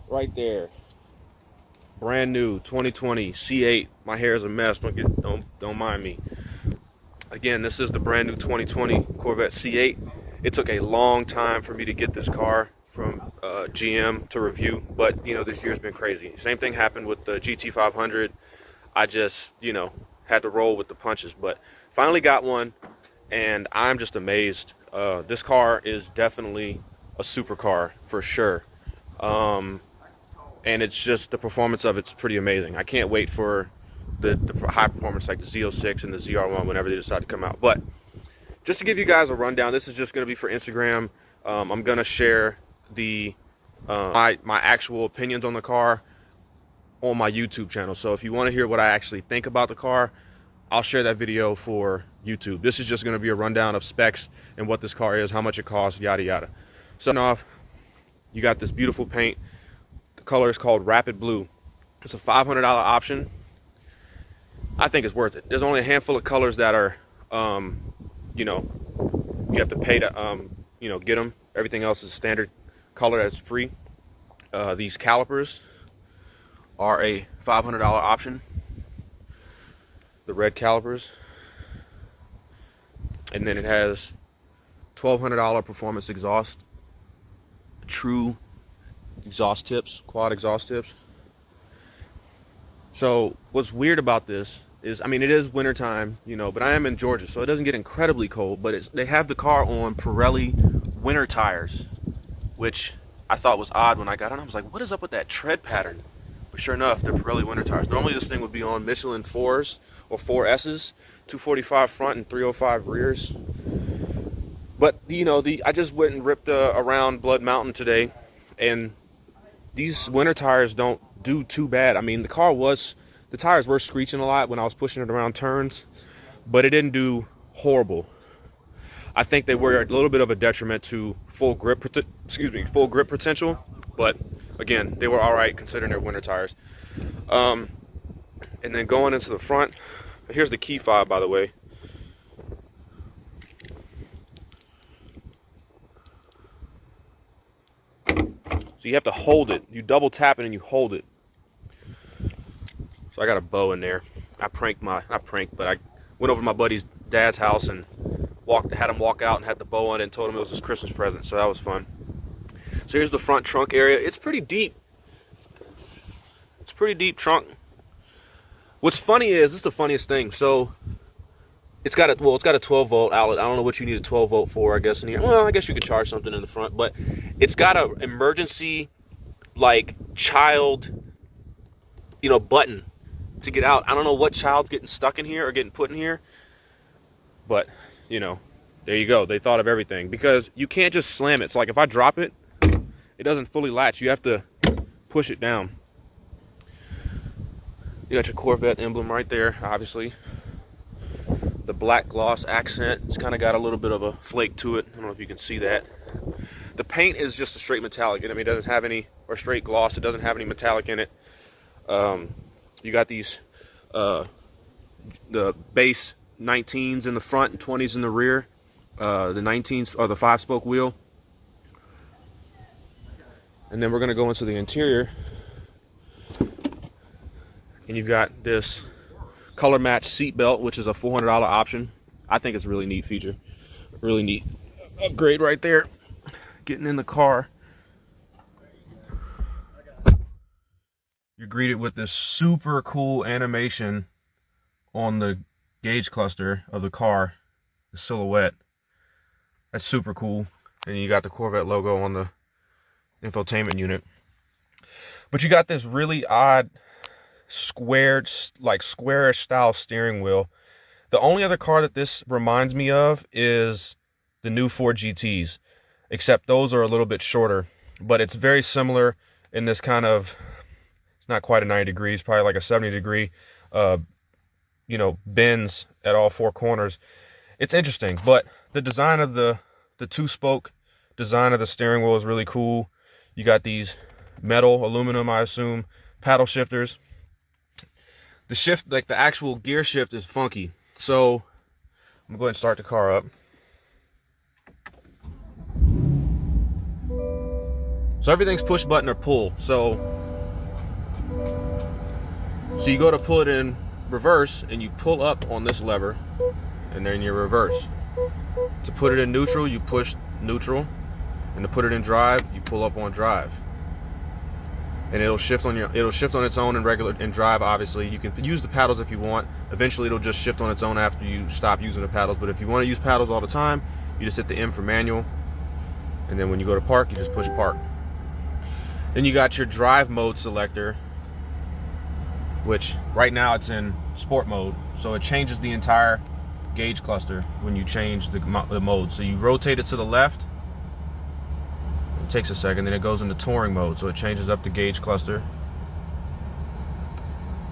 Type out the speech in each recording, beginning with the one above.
right there. Brand new 2020 C8. My hair is a mess. Don't mind me. Again, this is the brand new 2020 Corvette C8. It took a long time for me to get this car from GM to review, but you know, this year's been crazy. Same thing happened with the GT500. I just, you know, had to roll with the punches, but finally got one, and I'm just amazed. This car is definitely a supercar for sure. And it's just, the performance of it's pretty amazing. I can't wait for the high performance like the Z06 and the ZR1 whenever they decide to come out. But just to give you guys a rundown, this is just going to be for Instagram. I'm going to share the my actual opinions on the car on my YouTube channel. So if you want to hear what I actually think about the car, I'll share that video for YouTube. This is just going to be a rundown of specs and what this car is, how much it costs, yada yada. Starting off, you got this beautiful paint. The color is called Rapid Blue. It's a $500 option. I think it's worth it. There's only a handful of colors that are, you know, you have to pay to, you know, get them. Everything else is a standard color that's free. These calipers are a $500 option. The red calipers. And then it has $1,200 performance exhaust. True exhaust tips, quad exhaust tips. So what's weird about this is, I mean, it is wintertime, you know, but I am in Georgia, so it doesn't get incredibly cold, but they have the car on Pirelli winter tires, which I thought was odd when I got on. I was like, what is up with that tread pattern? But sure enough, they're Pirelli winter tires. Normally this thing would be on Michelin 4s or 4Ss, 245 front and 305 rears. But, you know, I just went and ripped around Blood Mountain today, and these winter tires don't do too bad. I mean, the tires were screeching a lot when I was pushing it around turns, but it didn't do horrible. I think they were a little bit of a detriment to full grip potential, but again, they were all right considering they're winter tires. And then going into the front, here's the key fob, by the way. So you have to hold it. You double tap it and you hold it. So I got a bow in there. Not pranked, but I went over to my buddy's dad's house and had him walk out and had the bow on it and told him it was his Christmas present. So that was fun. So here's the front trunk area. It's pretty deep. It's a pretty deep trunk. What's funny is, this is the funniest thing. So it's got a 12 volt outlet. I don't know what you need a 12 volt for, I guess in here. Well, I guess you could charge something in the front, but it's got a emergency, like, child, you know, button to get out. I don't know what child's getting stuck in here or getting put in here, but you know, there you go. They thought of everything, because you can't just slam it. So like if I drop it, it doesn't fully latch. You have to push it down. You got your Corvette emblem right there, obviously. The black gloss accent, it's kind of got a little bit of a flake to it. I don't know if you can see that. The paint is just a straight metallic. I mean, it doesn't have any, or straight gloss. It doesn't have any metallic in it. You got these, the base 19s in the front and 20s in the rear. The 19s are the 5-spoke wheel. And then we're going to go into the interior. And you've got this color match seat belt, which is a $400 option. I think it's a really neat feature. Really neat upgrade right there. Getting in the car, you're greeted with this super cool animation on the gauge cluster of the car, the silhouette. That's super cool. And you got the Corvette logo on the infotainment unit. But you got this really odd squared, like squarish style steering wheel. The only other car that this reminds me of is the new Ford GTs, except those are a little bit shorter, but it's very similar in this kind of, it's not quite a 90 degrees, probably like a 70 degree, you know, bends at all four corners. It's interesting, but the design of the 2-spoke design of the steering wheel is really cool. You got these metal, aluminum, I assume, paddle shifters. The shift, like the actual gear shift, is funky. So I'm gonna go ahead and start the car up. So everything's push button or pull. So you go to pull it in reverse and you pull up on this lever and then you reverse. To put it in neutral, you push neutral, and to put it in drive, you pull up on drive. And it'll shift on its own in drive. Obviously, you can use the paddles if you want. Eventually it'll just shift on its own after you stop using the paddles, but if you want to use paddles all the time, you just hit the M for manual, and then when you go to park, you just push park. Then you got your drive mode selector, which right now it's in sport mode, so it changes the entire gauge cluster when you change the mode. So you rotate it to the left, it takes a second, then it goes into touring mode, so it changes up the gauge cluster.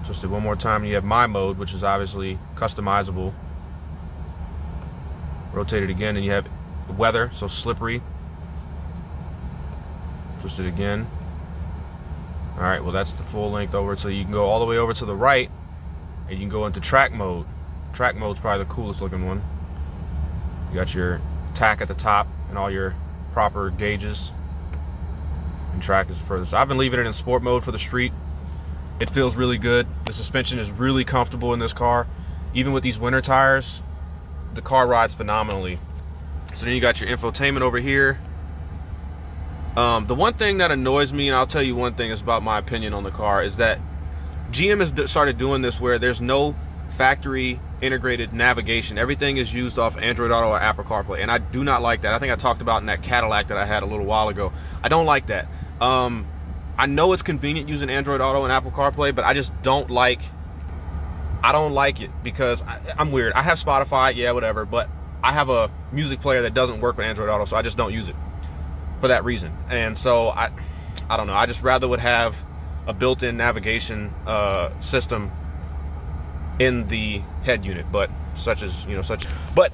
Just do one more time, and you have my mode, which is obviously customizable. Rotate it again, and you have weather, so slippery. Twist it again. All right, well, that's the full length over, so you can go all the way over to the right, and you can go into track mode. Track mode's probably the coolest looking one. You got your tack at the top and all your proper gauges, and track is further. So I've been leaving it in sport mode for the street. It feels really good. The suspension is really comfortable in this car. Even with these winter tires, the car rides phenomenally. So then you got your infotainment over here. The one thing that annoys me, and I'll tell you one thing is about my opinion on the car, is that GM has started doing this where there's no factory integrated navigation. Everything is used off Android Auto or Apple CarPlay, and I do not like that. I think I talked about in that Cadillac that I had a little while ago. I don't like that. I know it's convenient using Android Auto and Apple CarPlay, but I just don't like it because I'm weird. I have Spotify, yeah, whatever, but I have a music player that doesn't work with Android Auto, so I just don't use it for that reason. And so I don't know, I just rather would have a built-in navigation system in the head unit, but but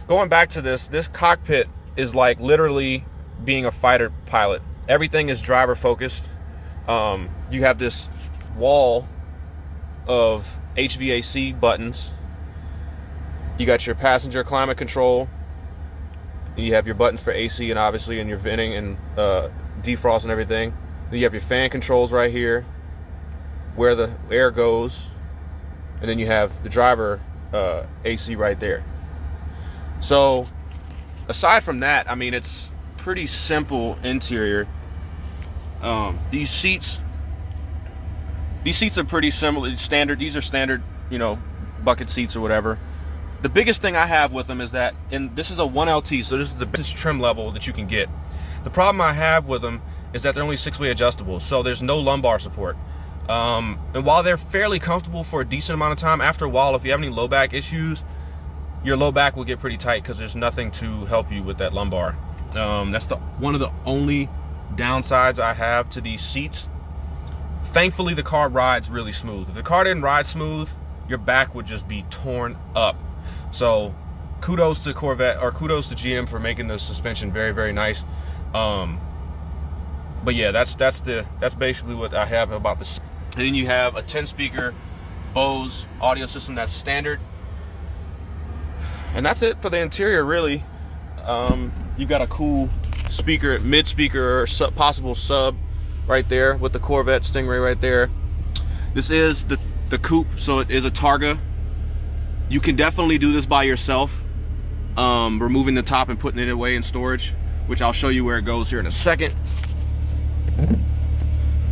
going back to this cockpit is like literally being a fighter pilot. Everything is driver focused. You have this wall of HVAC buttons. You got your passenger climate control. You have your buttons for AC and obviously and your venting and defrost and everything. Then you have your fan controls right here where the air goes, and then you have the driver AC right there. So aside from that, I mean, it's pretty simple interior. These seats are pretty similar, standard. These are standard, bucket seats or whatever. The biggest thing I have with them is that, and this is a 1LT, so this is the best trim level that you can get. The problem I have with them is that they're only 6-way adjustable, so there's no lumbar support. And while they're fairly comfortable for a decent amount of time, after a while, if you have any low back issues, your low back will get pretty tight because there's nothing to help you with that lumbar. That's one of the only downsides I have to these seats. Thankfully, the car rides really smooth. If the car didn't ride smooth, your back would just be torn up. So kudos to Corvette, or kudos to GM for making the suspension very, very nice. But yeah, that's basically what I have about this. And then you have a 10-speaker Bose audio system that's standard. And that's it for the interior, really. You got a cool speaker, mid-speaker, or possible sub right there with the Corvette Stingray right there. This is the coupe, so it is a Targa. You can definitely do this by yourself, removing the top and putting it away in storage, which I'll show you where it goes here in a second.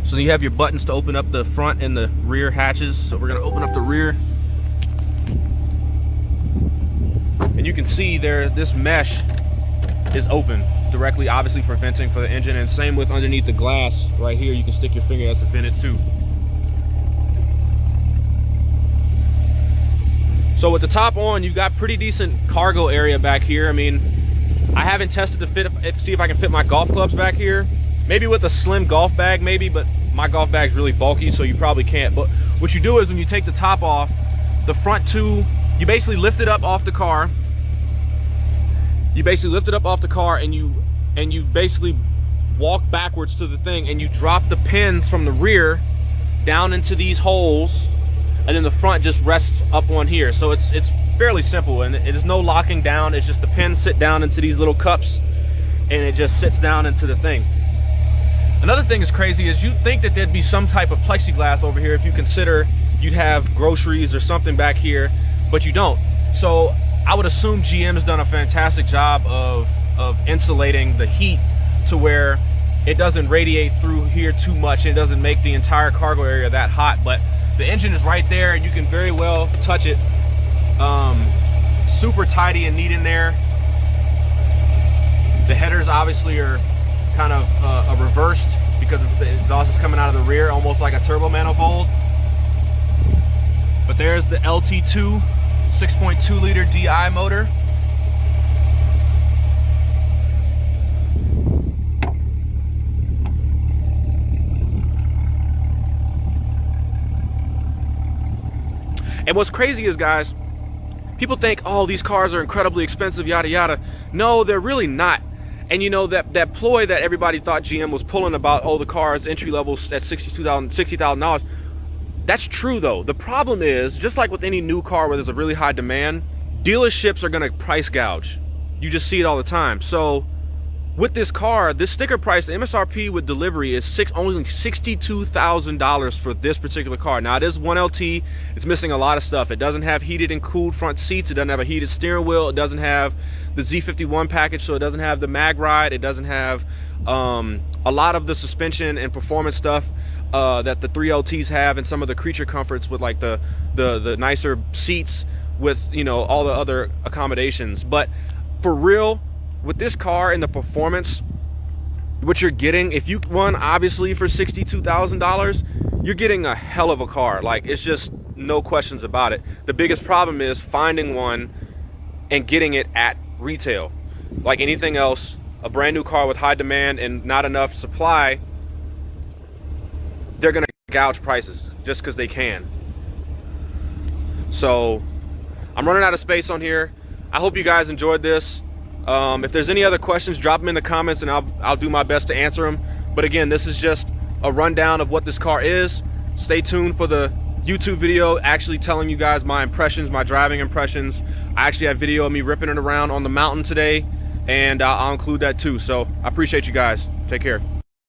So you have your buttons to open up the front and the rear hatches. So we're gonna open up the rear. And you can see there, this mesh is open directly, obviously for venting for the engine, and same with underneath the glass right here. You can stick your finger as to vent it too. So with the top on, you've got pretty decent cargo area back here. I mean, I haven't tested to see if I can fit my golf clubs back here. Maybe with a slim golf bag, maybe, but my golf bag's really bulky, so you probably can't. But what you do is when you take the top off, the front two, you basically lift it up off the car. You basically lift it up off the car, and you basically walk backwards to the thing, and you drop the pins from the rear down into these holes, and then the front just rests up on here. So it's fairly simple, and it is no locking down. It's just the pins sit down into these little cups, and it just sits down into the thing. Another thing is crazy is you'd think that there'd be some type of plexiglass over here if you consider you'd have groceries or something back here, but you don't. So I would assume GM has done a fantastic job of insulating the heat to where it doesn't radiate through here too much. It doesn't make the entire cargo area that hot, but the engine is right there and you can very well touch it. Super tidy and neat in there. The headers obviously are kind of reversed because the exhaust is coming out of the rear, almost like a turbo manifold. But there's the LT2 6.2 liter DI motor. And what's crazy is, guys, people think, oh, these cars are incredibly expensive, yada yada. No, they're really not. And you know, that ploy that everybody thought GM was pulling about, oh, the car is entry level at $60,000. That's true though. The problem is, just like with any new car where there's a really high demand, dealerships are gonna price gouge. You just see it all the time. So with this car, this sticker price, the MSRP with delivery is only $62,000 for this particular car. Now it is 1LT, it's missing a lot of stuff. It doesn't have heated and cooled front seats, it doesn't have a heated steering wheel, it doesn't have the Z51 package, so it doesn't have the mag ride, it doesn't have a lot of the suspension and performance stuff that the 3LTs have, and some of the creature comforts with like the nicer seats with, you know, all the other accommodations. But for real, with this car and the performance, what you're getting, if you won obviously for $62,000, you're getting a hell of a car. Like, it's just no questions about it. The biggest problem is finding one and getting it at retail. Like anything else, a brand new car with high demand and not enough supply, they're gonna gouge prices just because they can. So I'm running out of space on here. I hope you guys enjoyed this. If there's any other questions, drop them in the comments and I'll do my best to answer them. But again, this is just a rundown of what this car is. Stay tuned for the YouTube video actually telling you guys my impressions, my driving impressions. I actually have video of me ripping it around on the mountain today, and I'll include that too. So I appreciate you guys. Take care.